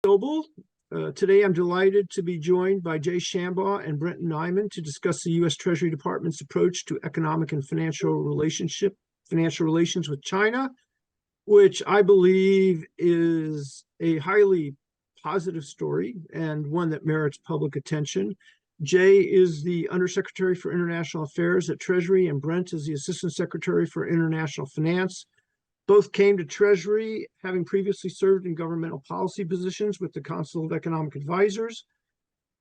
Sobel. Today, I'm delighted to be joined by Jay Shambaugh and Brent Neiman to discuss the U.S. Treasury Department's approach to economic and financial relations with China, which I believe is a highly positive story and one that merits public attention. Jay is the Undersecretary for International Affairs at Treasury, and Brent is the Assistant Secretary for International Finance. Both came to Treasury having previously served in governmental policy positions with the Council of Economic Advisors,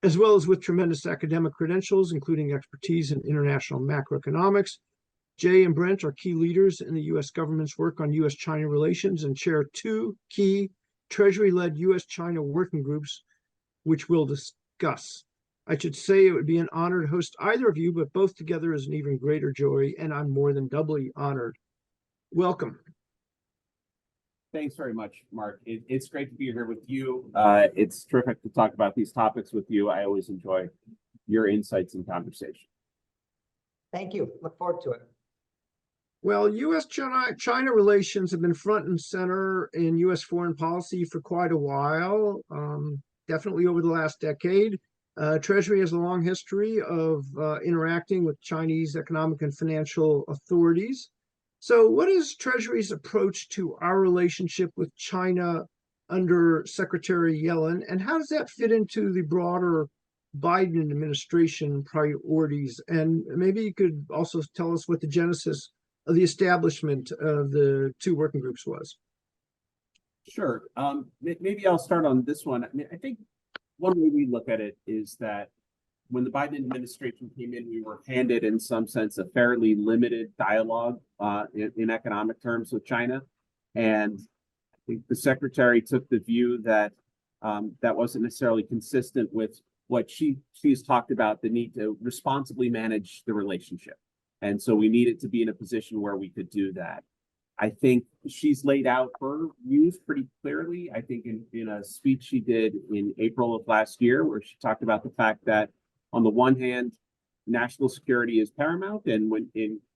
as well as with tremendous academic credentials, including expertise in international macroeconomics. Jay and Brent are key leaders in the U.S. government's work on U.S.-China relations and chair two key Treasury-led U.S.-China working groups, which we'll discuss. I should say it would be an honor to host either of you, but both together is an even greater joy, and I'm more than doubly honored. Welcome. Thanks very much, Mark. It's great to be here with you. It's terrific to talk about these topics with you. I always enjoy your insights and conversation. Thank you. Look forward to it. Well, U.S.-China relations have been front and center in U.S. foreign policy for quite a while, definitely over the last decade. Treasury has a long history of interacting with Chinese economic and financial authorities. So what is Treasury's approach to our relationship with China under Secretary Yellen, and how does that fit into the broader Biden administration priorities? And maybe you could also tell us what the genesis of the establishment of the two working groups was. Sure. Maybe I'll start on this one. I think one way we look at it is that when the Biden administration came in, we were handed, in some sense, a fairly limited dialogue in economic terms with China. And I think the secretary took the view that that wasn't necessarily consistent with what she's talked about, the need to responsibly manage the relationship. And so we needed to be in a position where we could do that. I think she's laid out her views pretty clearly. I think in a speech she did in April of last year, where she talked about the fact that on the one hand, national security is paramount, and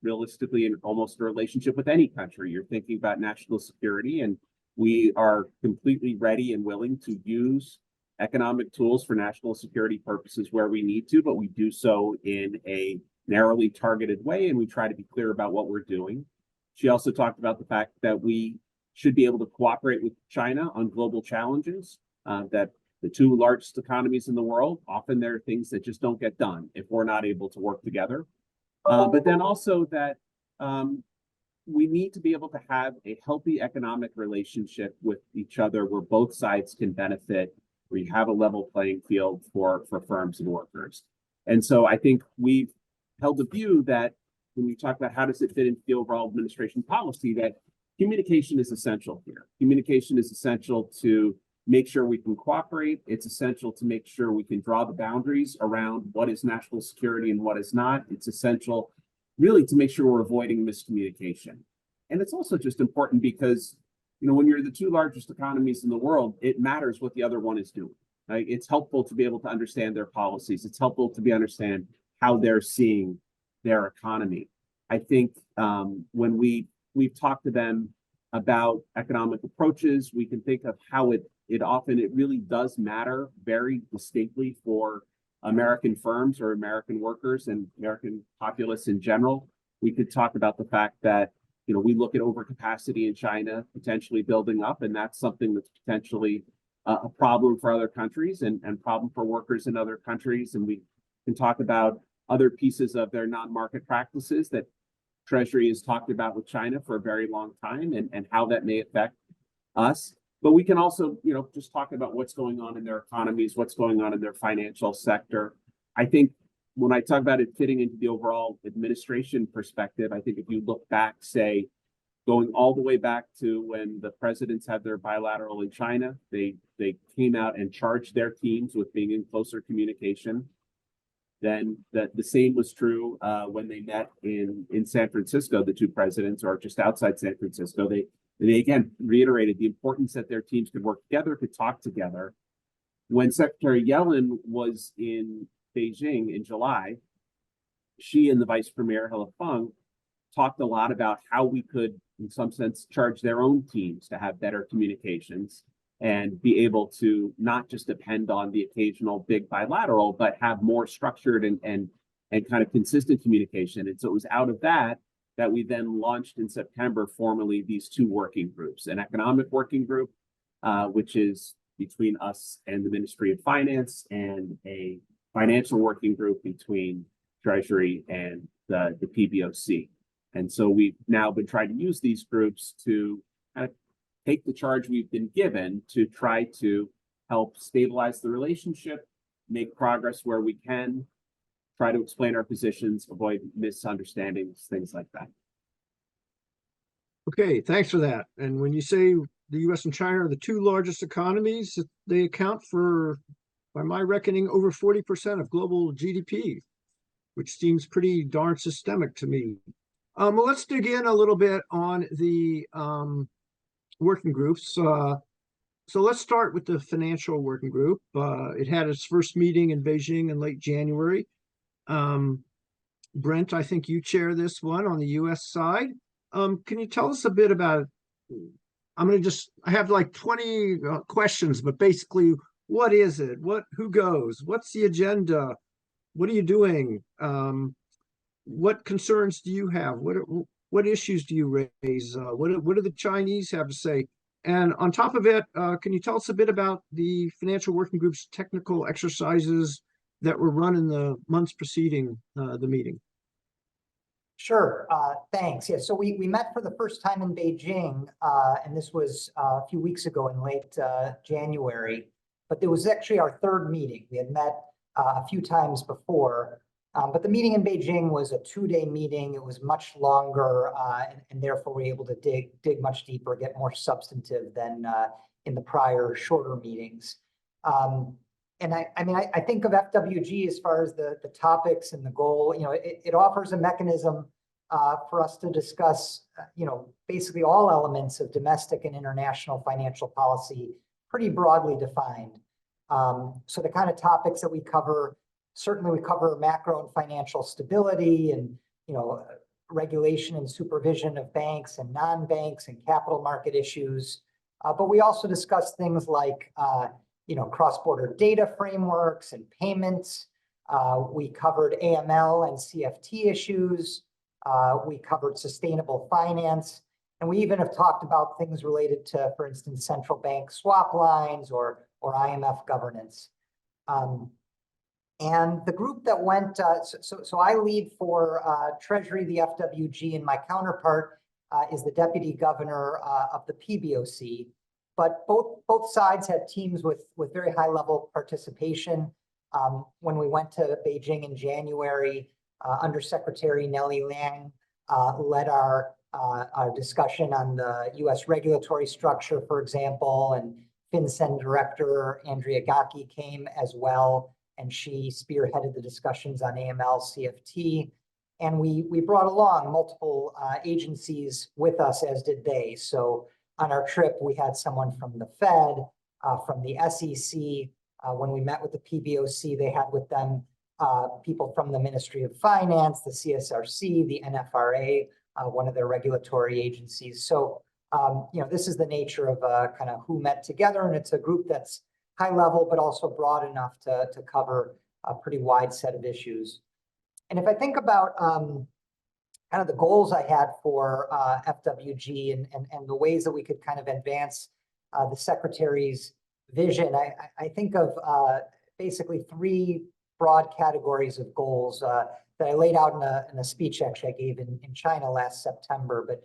realistically in almost a relationship with any country, you're thinking about national security, and we are completely ready and willing to use economic tools for national security purposes where we need to, but we do so in a narrowly targeted way, and we try to be clear about what we're doing. She also talked about the fact that we should be able to cooperate with China on global challenges, that the two largest economies in the world, often there are things that just don't get done if we're not able to work together. But then also that we need to be able to have a healthy economic relationship with each other where both sides can benefit, where you have a level playing field for firms and workers. And so I think we've held the view that when we talk about how does it fit into the overall administration policy, that communication is essential here. Communication is essential to make sure we can cooperate. It's essential to make sure we can draw the boundaries around what is national security and what is not. It's essential really to make sure we're avoiding miscommunication. And it's also just important because, when you're the two largest economies in the world, it matters what the other one is doing. Right? It's helpful to be able to understand their policies. It's helpful to understand how they're seeing their economy. I think when we've talked to them about economic approaches, we can think of how it really does matter very distinctly for American firms or American workers and American populace in general. We could talk about the fact that, we look at overcapacity in China potentially building up, and that's something that's potentially a problem for other countries and problem for workers in other countries. And we can talk about other pieces of their non-market practices that Treasury has talked about with China for a very long time and how that may affect us. But we can also, just talk about what's going on in their economies, what's going on in their financial sector. I think when I talk about it fitting into the overall administration perspective, I think if you look back, say, going all the way back to when the presidents had their bilateral in China, they came out and charged their teams with being in closer communication. Then the same was true when they met in San Francisco, the two presidents, or just outside San Francisco. They again reiterated the importance that their teams could work together, could talk together. When Secretary Yellen was in Beijing in July, she and the Vice Premier, He Feng, talked a lot about how we could, in some sense, charge their own teams to have better communications. and be able to not just depend on the occasional big bilateral, but have more structured and kind of consistent communication. And so it was out of that we then launched in September formally these two working groups, an economic working group, which is between us and the Ministry of Finance, and a financial working group between Treasury and the PBOC. And so we've now been trying to use these groups to kind of take the charge we've been given to try to help stabilize the relationship, make progress where we can, try to explain our positions, avoid misunderstandings, things like that. Okay, thanks for that. And when you say the US and China are the two largest economies, they account for, by my reckoning, over 40% of global GDP, which seems pretty darn systemic to me. Well, let's dig in a little bit on the working groups. So let's start with the financial working group. It had its first meeting in Beijing in late January. Brent, I think you chair this one on the US side. Can you tell us a bit about, I have like 20 questions, but basically, what is it? Who goes? What's the agenda? What are you doing? What concerns do you have? What issues do you raise? What do the Chinese have to say? And on top of it, can you tell us a bit about the financial working group's technical exercises that were run in the months preceding the meeting? Sure. Thanks. Yeah, so we met for the first time in Beijing, and this was a few weeks ago in late January. But it was actually our third meeting. We had met a few times before, but the meeting in Beijing was a 2-day meeting. It was much longer, and therefore we were able to dig much deeper, get more substantive than in the prior shorter meetings. And I think of FWG as far as the topics and the goal. It offers a mechanism for us to discuss, basically all elements of domestic and international financial policy, pretty broadly defined. So the kind of topics that we cover, certainly we cover macro and financial stability and, regulation and supervision of banks and non-banks and capital market issues. But we also discuss things like, cross-border data frameworks and payments. We covered AML and CFT issues. We covered sustainable finance. And we even have talked about things related to, for instance, central bank swap lines or IMF governance. And the group that went, so I lead for Treasury, the FWG, and my counterpart is the deputy governor of the PBOC. But both sides had teams with very high level participation. When we went to Beijing in January, Undersecretary Nellie Liang led our discussion on the US regulatory structure, for example, and FinCEN Director Andrea Gaki came as well, and she spearheaded the discussions on AML, CFT. And we brought along multiple agencies with us, as did they. So on our trip, we had someone from the Fed, from the SEC. When we met with the PBOC, they had with them people from the Ministry of Finance, the CSRC, the NFRA, one of their regulatory agencies. So, this is the nature of kind of who met together, and it's a group that's high level, but also broad enough to cover a pretty wide set of issues. And if I think about kind of the goals I had for FWG and the ways that we could kind of advance the Secretary's vision, I think of basically 3 broad categories of goals that I laid out in a speech actually I gave in China last September. But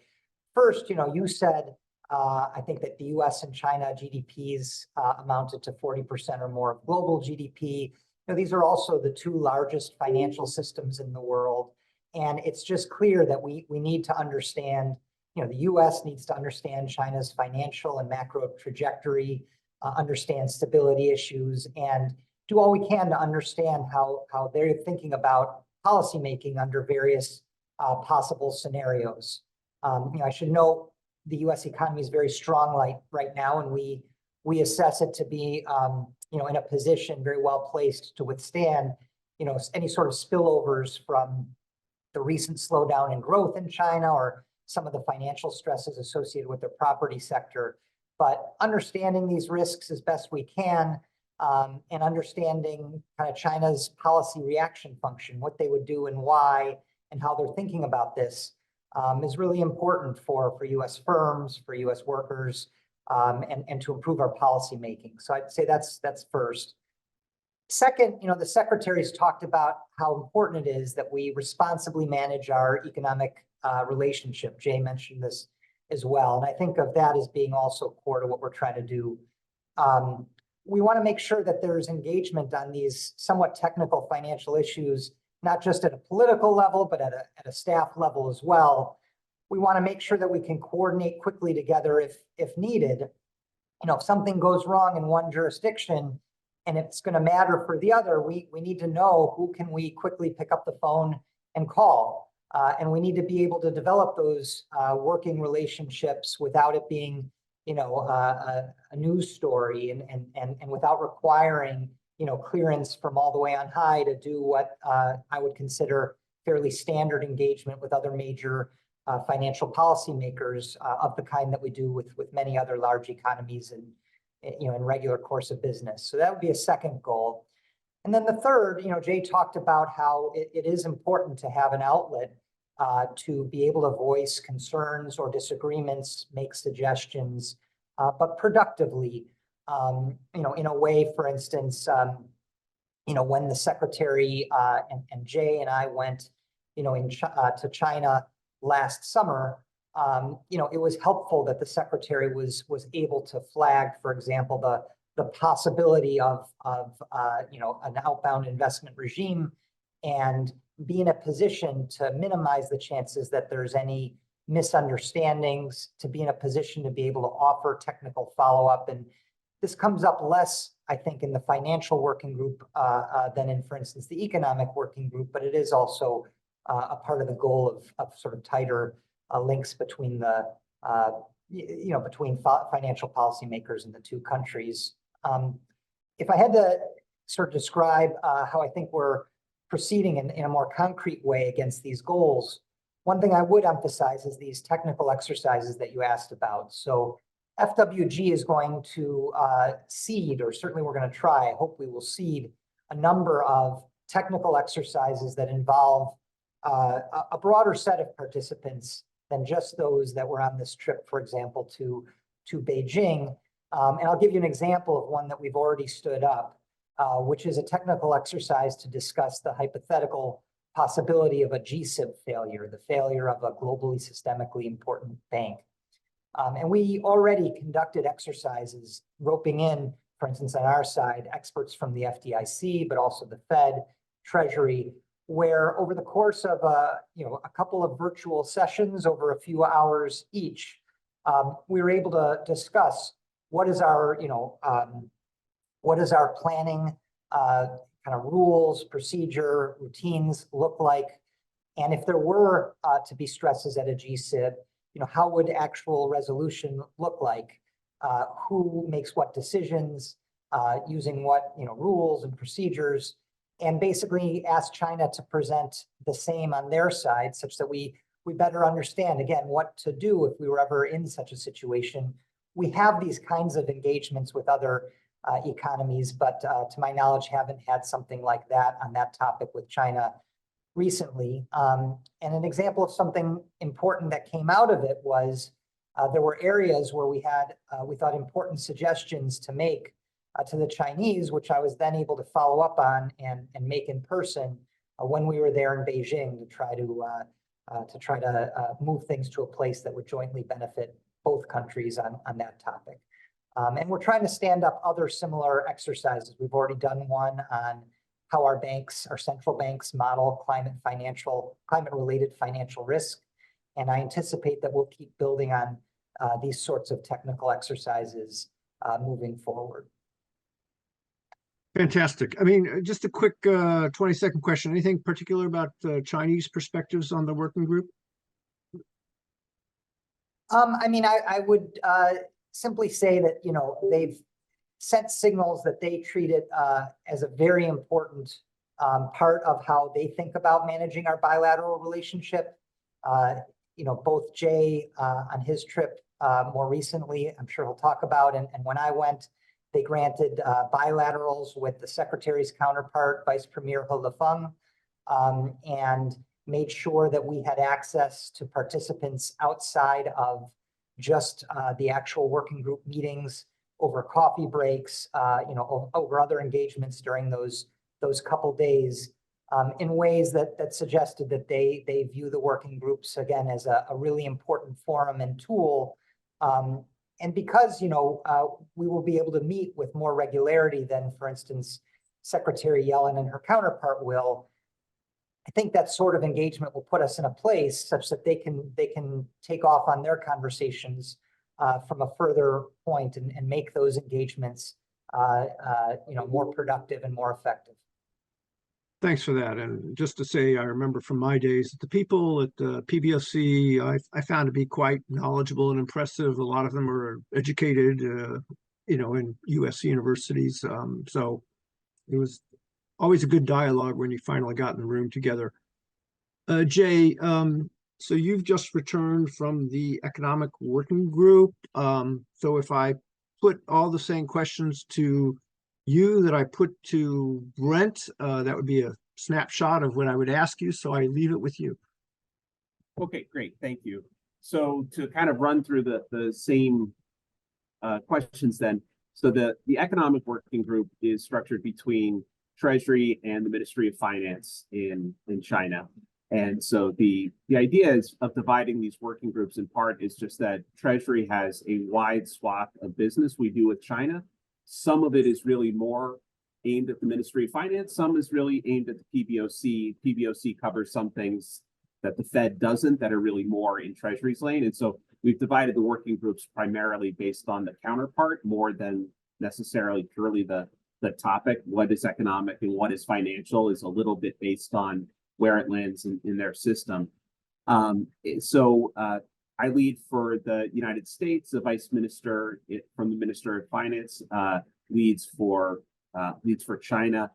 first, you said, I think that the US and China GDPs amounted to 40% or more of global GDP. These are also the 2 largest financial systems in the world. And it's just clear that we need to understand, the US needs to understand China's financial and macro trajectory, understand stability issues, and do all we can to understand how they're thinking about policymaking under various possible scenarios. I should note the US economy is very strong right now, and we assess it to be in a position very well placed to withstand any sort of spillovers from the recent slowdown in growth in China or some of the financial stresses associated with the property sector. but understanding these risks as best we can, and understanding kind of China's policy reaction function, what they would do and why, and how they're thinking about this, is really important for US firms, for US workers, and to improve our policy making. So I'd say that's first. Second, the secretaries talked about how important it is that we responsibly manage our economic relationship. Jay mentioned this as well, and I think of that as being also core to what we're trying to do. We want to make sure that there's engagement on these somewhat technical financial issues, not just at a political level, but at a staff level as well. We want to make sure that we can coordinate quickly together if needed. If something goes wrong in one jurisdiction and it's going to matter for the other, we need to know who can we quickly pick up the phone and call. And we need to be able to develop those working relationships without it being a news story and without requiring, clearance from all the way on high to do what I would consider fairly standard engagement with other major financial policymakers of the kind that we do with many other large economies and, in regular course of business. So that would be a second goal. And then the third, Jay talked about how it is important to have an outlet to be able to voice concerns or disagreements, make suggestions, but productively, in a way, for instance, when the secretary and Jay and I went, to China last summer, it was helpful that the secretary was able to flag, for example, the possibility of an outbound investment regime and be in a position to minimize the chances that there's any misunderstandings, to be in a position to be able to offer technical follow-up. And this comes up less, I think, in the financial working group than in, for instance, the economic working group, but it is also a part of the goal of sort of tighter links between between financial policymakers in the two countries. If I had to sort of describe how I think we're proceeding in a more concrete way against these goals, one thing I would emphasize is these technical exercises that you asked about. So FWG is going to seed, or certainly we're going to try, I hope we will seed a number of technical exercises that involve a broader set of participants than just those that were on this trip, for example, to Beijing. And I'll give you an example of one that we've already stood up, which is a technical exercise to discuss the hypothetical possibility of a GSIB failure, the failure of a globally systemically important bank. And we already conducted exercises roping in, for instance, on our side, experts from the FDIC, but also the Fed, Treasury, where over the course of a couple of virtual sessions over a few hours each, we were able to discuss what is our planning kind of rules, procedure, routines look like, and if there were to be stresses at a GSIB, how would actual resolution look like? Who makes what decisions, using what rules and procedures, and basically ask China to present the same on their side, such that we better understand, again, what to do if we were ever in such a situation. We have these kinds of engagements with other economies, but to my knowledge, haven't had something like that on that topic with China recently. And an example of something important that came out of it was there were areas where we thought important suggestions to make to the Chinese, which I was then able to follow up on and make in person when we were there in Beijing to try to move things to a place that would jointly benefit both countries on that topic. And we're trying to stand up other similar exercises. We've already done one on how our central banks model climate-related financial risk. And I anticipate that we'll keep building on these sorts of technical exercises moving forward. Fantastic. I mean, just a quick 20-second question. Anything particular about Chinese perspectives on the working group? I would simply say that, they've sent signals that they treat it as a very important part of how they think about managing our bilateral relationship. Both Jay on his trip more recently, I'm sure he'll talk about. And when I went, they granted bilaterals with the Secretary's counterpart, Vice Premier He Lifeng, and made sure that we had access to participants outside of just the actual working group meetings, over coffee breaks, over other engagements during those couple days, in ways that suggested that they view the working groups again as a really important forum and tool. And because we will be able to meet with more regularity than, for instance, Secretary Yellen and her counterpart will, I think that sort of engagement will put us in a place such that they can take off on their conversations from a further point and make those engagements more productive and more effective. Thanks for that. And just to say, I remember from my days, the people at the PBOC, I found to be quite knowledgeable and impressive. A lot of them are educated, in US universities. So it was always a good dialogue when you finally got in the room together. Jay, so you've just returned from the Economic Working Group. So if I put all the same questions to you that I put to Brent, that would be a snapshot of what I would ask you. So I leave it with you. Okay, great. Thank you. So to kind of run through the same questions then. So the Economic Working Group is structured between Treasury and the Ministry of Finance in China. And so the idea is of dividing these working groups in part is just that Treasury has a wide swath of business we do with China. Some of it is really more aimed at the Ministry of Finance. Some is really aimed at the PBOC. PBOC covers some things that the Fed doesn't that are really more in Treasury's lane. And so we've divided the working groups primarily based on the counterpart more than necessarily purely the topic. What is economic and what is financial is a little bit based on where it lands in their system. I lead for the United States. The Vice Minister from the Minister of Finance leads for China.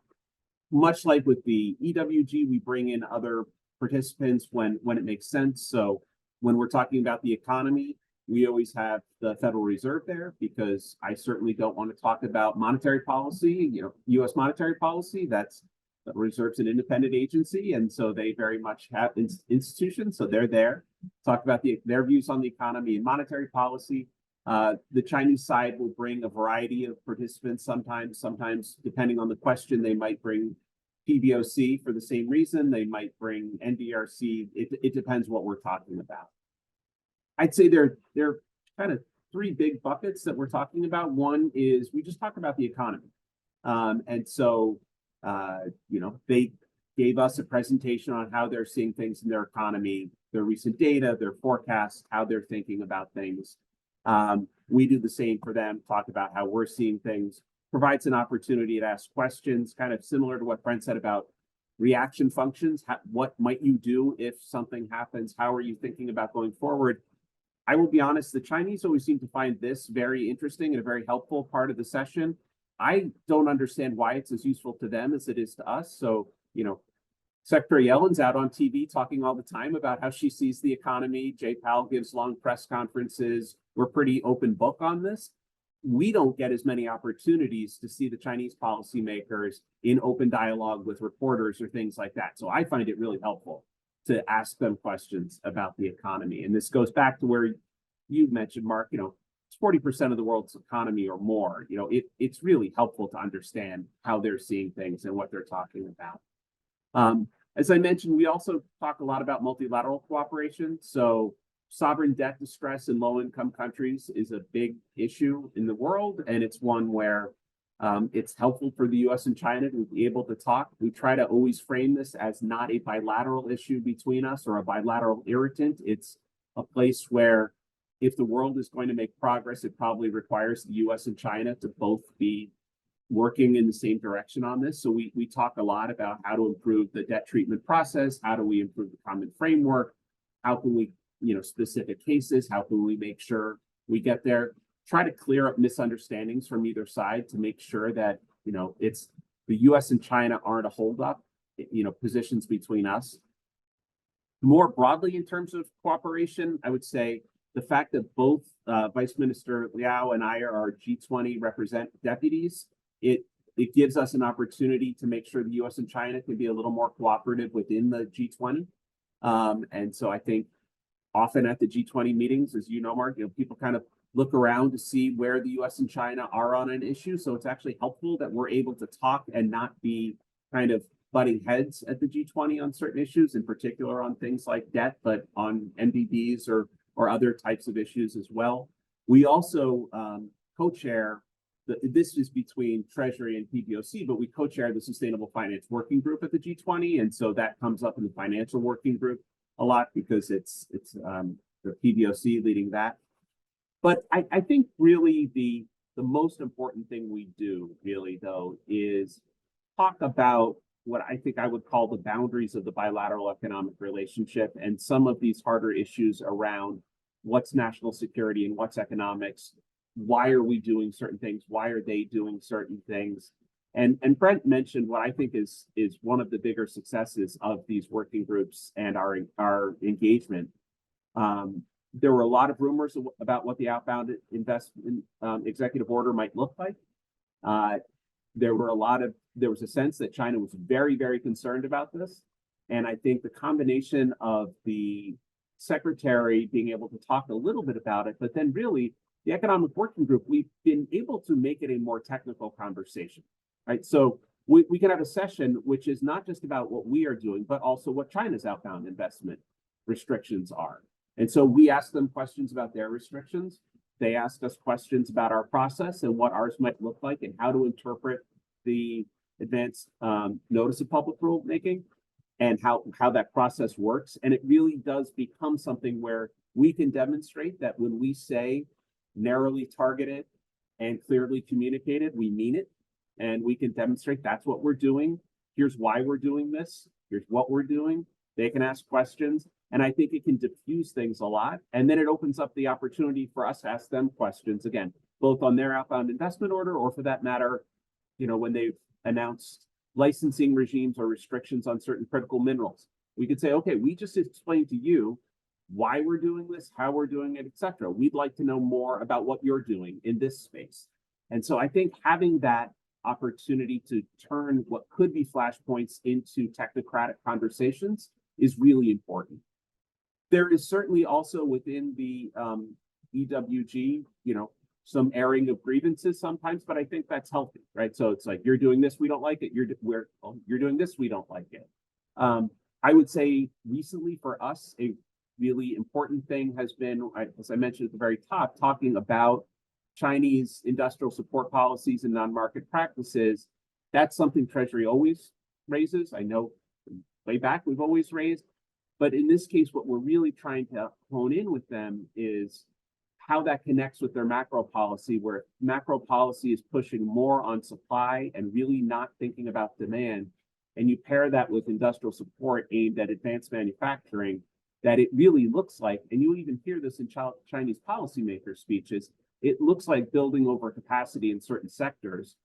Much like with the EWG, we bring in other participants when it makes sense. So when we're talking about the economy, we always have the Federal Reserve there because I certainly don't want to talk about monetary policy, U.S. monetary policy. That's the Reserve's an independent agency, and so they very much have institutions. So they're there, talk about their views on the economy and monetary policy. The Chinese side will bring a variety of participants. Sometimes depending on the question, they might bring PBOC for the same reason. They might bring NDRC. It depends what we're talking about. I'd say there are kind of three big buckets that we're talking about. One is we just talk about the economy. They gave us a presentation on how they're seeing things in their economy, their recent data, their forecasts, how they're thinking about things. We do the same for them, talk about how we're seeing things, provides an opportunity to ask questions, kind of similar to what Brent said about reaction functions. What might you do if something happens? How are you thinking about going forward? I will be honest, the Chinese always seem to find this very interesting and a very helpful part of the session. I don't understand why it's as useful to them as it is to us. So, Secretary Yellen's out on TV talking all the time about how she sees the economy. Jay Powell gives long press conferences. We're pretty open book on this. We don't get as many opportunities to see the Chinese policymakers in open dialogue with reporters or things like that. So I find it really helpful to ask them questions about the economy. And this goes back to where you mentioned, Mark, it's 40% of the world's economy or more. It's really helpful to understand how they're seeing things and what they're talking about. As I mentioned, we also talk a lot about multilateral cooperation. So sovereign debt distress in low-income countries is a big issue in the world, and it's one where it's helpful for the US and China to be able to talk. We try to always frame this as not a bilateral issue between us or a bilateral irritant. It's a place where if the world is going to make progress, it probably requires the US and China to both be working in the same direction on this. So we talk a lot about how to improve the debt treatment process. How do we improve the common framework? How can we, specific cases, how can we make sure we get there? Try to clear up misunderstandings from either side to make sure that, it's the US and China aren't a holdup, positions between us. More broadly in terms of cooperation, I would say the fact that both Vice Minister Liao and I are G20 represent deputies, it gives us an opportunity to make sure the US and China can be a little more cooperative within the G20. And so I think often at the G20 meetings, as you know, Mark, people kind of look around to see where the US and China are on an issue. So it's actually helpful that we're able to talk and not be kind of butting heads at the G20 on certain issues, in particular on things like debt, but on NBDs or other types of issues as well. We also co-chair, this is between Treasury and PBOC, but we co-chair the Sustainable Finance Working Group at the G20. And so that comes up in the Financial Working Group a lot because it's the PBOC leading that. But I think really the most important thing we do really, though, is talk about what I think I would call the boundaries of the bilateral economic relationship and some of these harder issues around what's national security and what's economics. Why are we doing certain things? Why are they doing certain things? And Brent mentioned what I think is one of the bigger successes of these working groups and our engagement. There were a lot of rumors about what the outbound investment executive order might look like. There was a sense that China was very, very concerned about this. And I think the combination of the secretary being able to talk a little bit about it, but then really the economic working group, we've been able to make it a more technical conversation, right? So we can have a session which is not just about what we are doing, but also what China's outbound investment restrictions are. And so we asked them questions about their restrictions. They asked us questions about our process and what ours might look like and how to interpret the advanced notice of public rulemaking and how that process works. And it really does become something where we can demonstrate that when we say narrowly targeted and clearly communicated, we mean it. And we can demonstrate that's what we're doing. Here's why we're doing this. Here's what we're doing. They can ask questions. And I think it can diffuse things a lot. And then it opens up the opportunity for us to ask them questions, again, both on their outbound investment order or for that matter, when they've announced licensing regimes or restrictions on certain critical minerals. We could say, okay, we just explained to you why we're doing this, how we're doing it, et cetera. We'd like to know more about what you're doing in this space. And so I think having that opportunity to turn what could be flashpoints into technocratic conversations is really important. There is certainly also within the EWG, some airing of grievances sometimes, but I think that's healthy, right? So it's like, you're doing this, we don't like it. You're doing this, we don't like it. I would say recently for us, a really important thing has been, as I mentioned at the very top, talking about Chinese industrial support policies and non-market practices. That's something Treasury always raises. I know way back we've always raised, but in this case, what we're really trying to hone in with them is how that connects with their macro policy, where macro policy is pushing more on supply and really not thinking about demand. And you pair that with industrial support aimed at advanced manufacturing, that it really looks like, and you even hear this in Chinese policymakers' speeches, it looks like building over capacity in certain sectors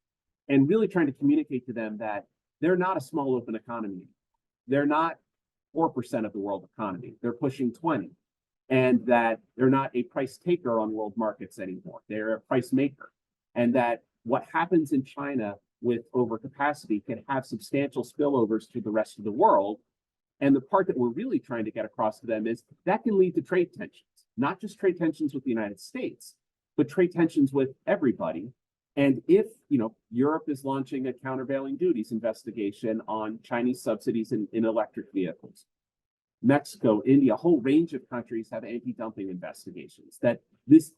and really trying to communicate to them that they're not a small open economy. They're not 4% of the world economy. They're pushing 20. And that they're not a price taker on world markets anymore. They're a price maker. And that what happens in China with overcapacity can have substantial spillovers to the rest of the world. And the part that we're really trying to get across to them is that can lead to trade tensions, not just trade tensions with the United States, but trade tensions with everybody. And if, Europe is launching a countervailing duties investigation on Chinese subsidies in electric vehicles, Mexico, India, a whole range of countries have anti-dumping investigations.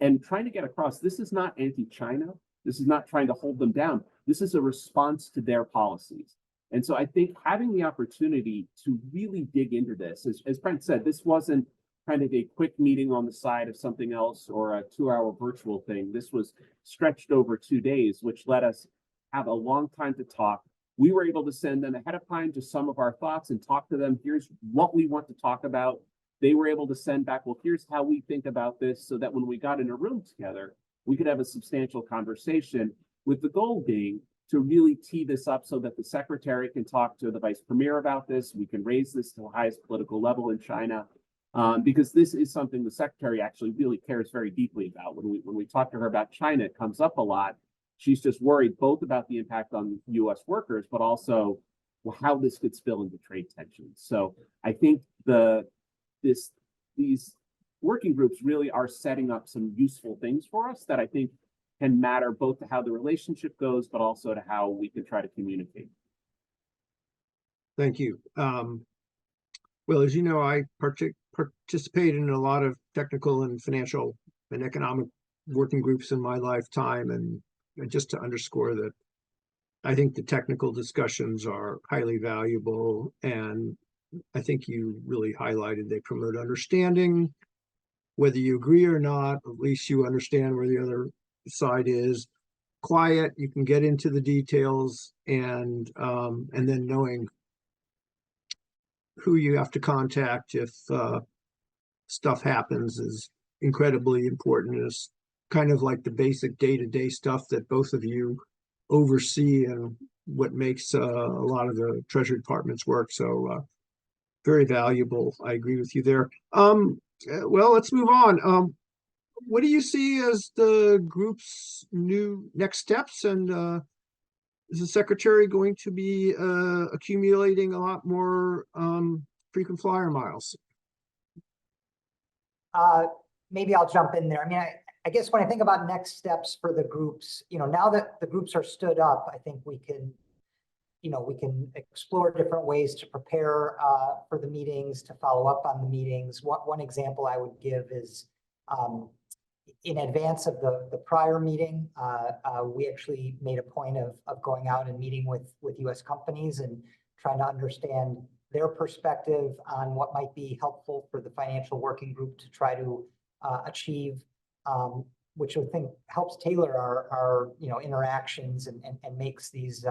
And trying to get across, this is not anti-China. This is not trying to hold them down. This is a response to their policies. And so I think having the opportunity to really dig into this, as Brent said, this wasn't kind of a quick meeting on the side of something else or a 2-hour virtual thing. This was stretched over 2 days, which let us have a long time to talk. We were able to send them ahead of time just some of our thoughts and talk to them. Here's what we want to talk about. They were able to send back, well, here's how we think about this, so that when we got in a room together, we could have a substantial conversation, with the goal being to really tee this up so that the secretary can talk to the vice premier about this. We can raise this to the highest political level in China. because this is something the secretary actually really cares very deeply about. When we talk to her about China, it comes up a lot. She's just worried both about the impact on U.S. workers, but also how this could spill into trade tensions. So I think these working groups really are setting up some useful things for us that I think can matter both to how the relationship goes, but also to how we can try to communicate. Thank you. Well, as you know, I participate in a lot of technical and financial and economic working groups in my lifetime. And just to underscore that, I think the technical discussions are highly valuable. And I think you really highlighted they promote understanding, whether you agree or not, at least you understand where the other side is. Quiet, you can get into the details, and then knowing who you have to contact if stuff happens is incredibly important. It's kind of like the basic day-to-day stuff that both of you oversee and what makes a lot of the Treasury Department's work. So very valuable. I agree with you there. Well, let's move on. What do you see as the group's new next steps? And is the secretary going to be accumulating a lot more frequent flyer miles? Maybe I'll jump in there. I mean, I guess when I think about next steps for the groups, now that the groups are stood up, I think we can explore different ways to prepare for the meetings, to follow up on the meetings. One example I would give is in advance of the prior meeting, we actually made a point of going out and meeting with US companies and trying to understand their perspective on what might be helpful for the financial working group to try to achieve, which I think helps tailor our interactions and makes these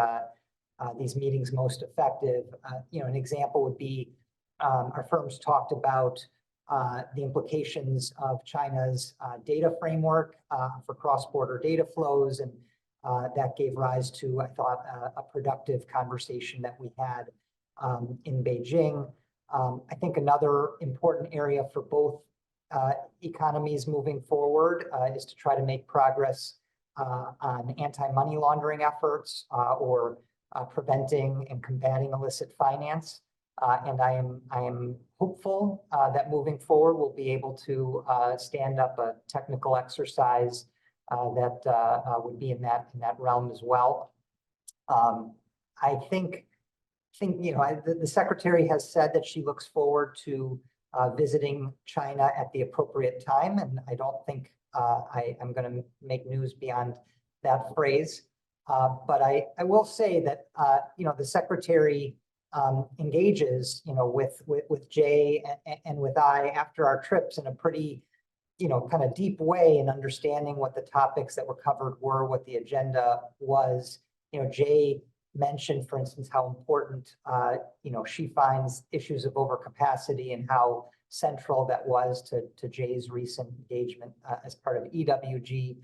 meetings most effective. An example would be our firms talked about the implications of China's data framework for cross-border data flows, and that gave rise to, I thought, a productive conversation that we had in Beijing. I think another important area for both economies moving forward is to try to make progress on anti-money laundering efforts or preventing and combating illicit finance. And I am hopeful that moving forward, we'll be able to stand up a technical exercise that would be in that realm as well. I think the secretary has said that she looks forward to visiting China at the appropriate time, and I don't think I am going to make news beyond that phrase. But I will say that the secretary engages with Jay and with I after our trips in a pretty kind of deep way in understanding what the topics that were covered were, what the agenda was. Jay mentioned, for instance, how important she finds issues of overcapacity and how central that was to Jay's recent engagement as part of EWG.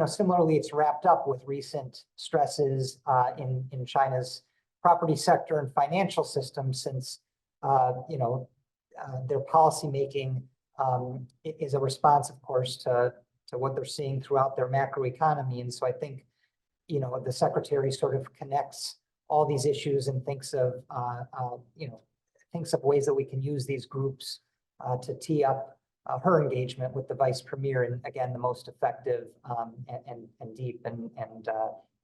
Similarly, it's wrapped up with recent stresses in China's property sector and financial system, since their policymaking is a response, of course, to what they're seeing throughout their macroeconomy. And so I think the secretary sort of connects all these issues and thinks of ways that we can use these groups to tee up her engagement with the vice premier in, again, the most effective and deep and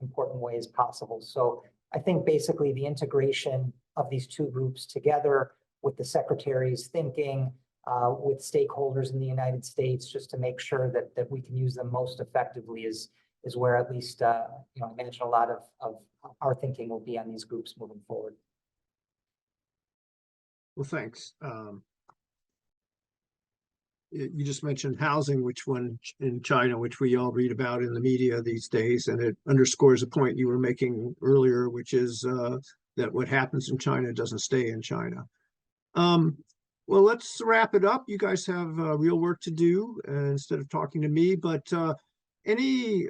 important ways possible. So I think basically the integration of these two groups together with the secretary's thinking, with stakeholders in the United States, just to make sure that we can use them most effectively is where at least I imagine a lot of our thinking will be on these groups moving forward. Well, thanks. You just mentioned housing, which one in China, which we all read about in the media these days, and it underscores a point you were making earlier, which is that what happens in China doesn't stay in China. Well, let's wrap it up. You guys have real work to do instead of talking to me, but any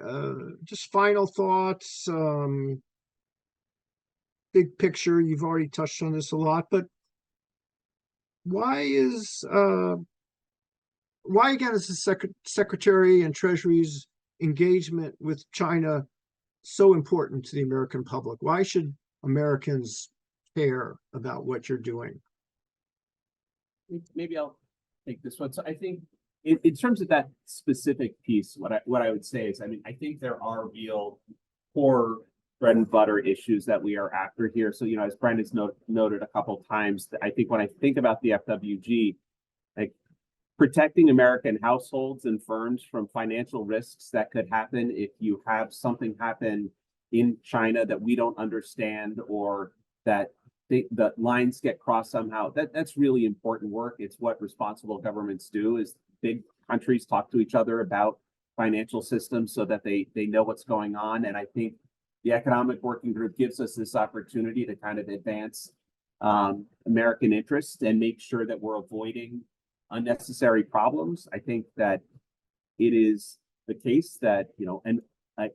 just final thoughts, big picture, you've already touched on this a lot, but why again is the Secretary and Treasury's engagement with China so important to the American public? Why should Americans care about what you're doing? Maybe I'll take this one. So I think in terms of that specific piece, what I would say is, I mean, I think there are real core bread and butter issues that we are after here. So, as Brandon's noted a couple of times, I think when I think about the FWG, like protecting American households and firms from financial risks that could happen if you have something happen in China that we don't understand, or that the lines get crossed somehow. That's really important work. It's what responsible governments do, is big countries talk to each other about financial systems so that they know what's going on. And I think the Economic Working Group gives us this opportunity to kind of advance American interests and make sure that we're avoiding unnecessary problems. I think that it is the case that,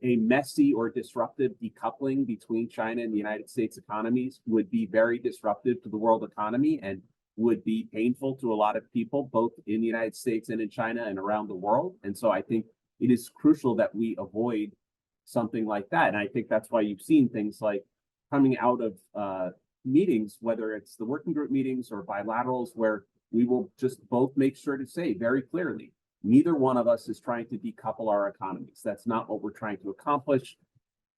a messy or disruptive decoupling between China and the United States economies would be very disruptive to the world economy and would be painful to a lot of people, both in the United States and in China and around the world. And so I think it is crucial that we avoid something like that. And I think that's why you've seen things like coming out of meetings, whether it's the working group meetings or bilaterals, where we will just both make sure to say very clearly, neither one of us is trying to decouple our economies. That's not what we're trying to accomplish.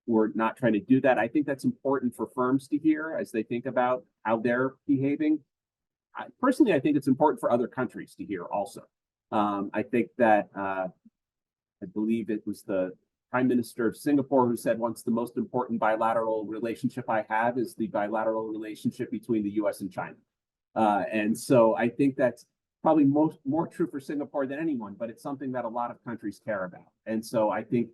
We're not trying to do that. I think that's important for firms to hear as they think about how they're behaving. Personally, I think it's important for other countries to hear also. I think that I believe it was the Prime Minister of Singapore who said once, the most important bilateral relationship I have is the bilateral relationship between the US and China. And so I think that's probably more true for Singapore than anyone, but it's something that a lot of countries care about. And so I think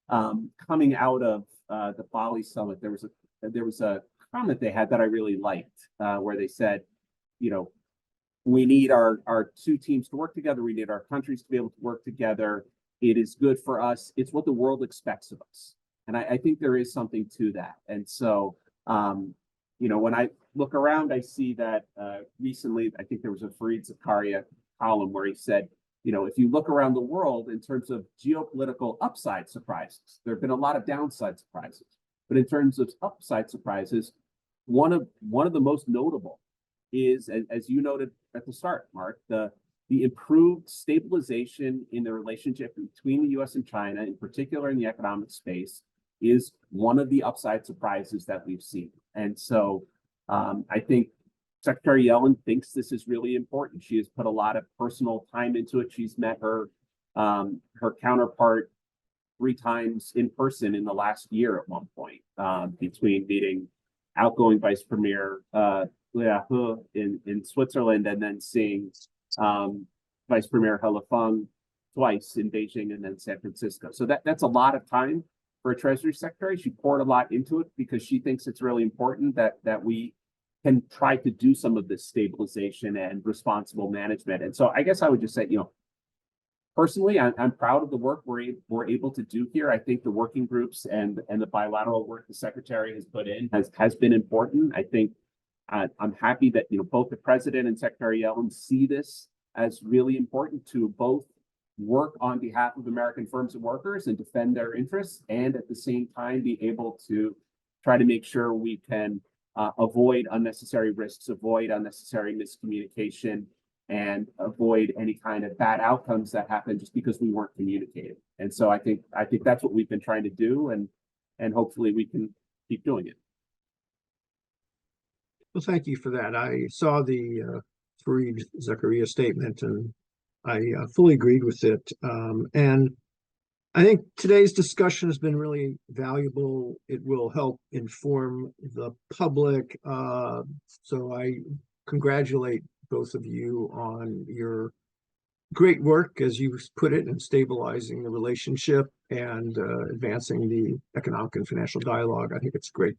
coming out of the Bali summit, there was a comment they had that I really liked, where they said, we need our two teams to work together. We need our countries to be able to work together. It is good for us. It's what the world expects of us. And I think there is something to that. And so, when I look around, I see that recently, I think there was a Fareed Zakaria column where he said, if you look around the world in terms of geopolitical upside surprises, there have been a lot of downside surprises. But in terms of upside surprises, one of the most notable is, as you noted at the start, Mark, the improved stabilization in the relationship between the US and China, in particular in the economic space, is one of the upside surprises that we've seen. And so I think Secretary Yellen thinks this is really important. She has put a lot of personal time into it. She's met her counterpart 3 times in person in the last year at one point, between meeting outgoing Vice Premier Liu He in Switzerland, and then seeing Vice Premier He Lifeng twice in Beijing and then San Francisco. So that's a lot of time for a Treasury Secretary. She poured a lot into it because she thinks it's really important that we can try to do some of this stabilization and responsible management. And so I guess I would just say, personally, I'm proud of the work we're able to do here. I think the working groups and the bilateral work the Secretary has put in has been important. I think I'm happy that both the President and Secretary Yellen see this as really important to both work on behalf of American firms and workers and defend their interests, and at the same time be able to try to make sure we can avoid unnecessary risks, avoid unnecessary miscommunication, and avoid any kind of bad outcomes that happen just because we weren't communicating. And so I think that's what we've been trying to do, and hopefully we can keep doing it. Well, thank you for that. I saw the Fareed Zakaria statement, and I fully agreed with it. And I think today's discussion has been really valuable. It will help inform the public. So I congratulate both of you on your great work, as you put it, in stabilizing the relationship and advancing the economic and financial dialogue. I think it's great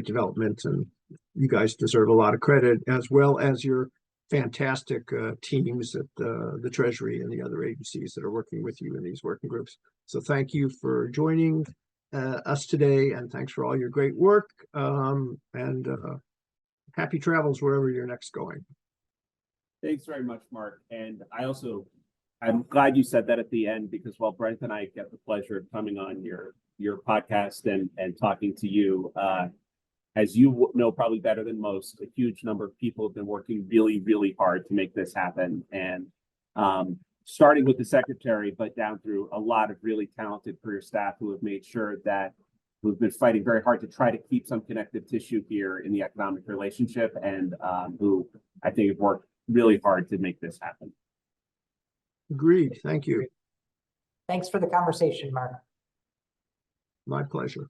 development, and you guys deserve a lot of credit, as well as your fantastic teams at the Treasury and the other agencies that are working with you in these working groups. So thank you for joining us today, and thanks for all your great work, and happy travels wherever you're next going. Thanks very much, Mark. And I'm glad you said that at the end, because while Brent and I get the pleasure of coming on your podcast and talking to you, as you know probably better than most, a huge number of people have been working really, really hard to make this happen. And starting with the secretary, but down through a lot of really talented career staff who have made sure that who've been fighting very hard to try to keep some connective tissue here in the economic relationship, and who I think have worked really hard to make this happen. Agreed. Thank you. Thanks for the conversation, Mark. My pleasure.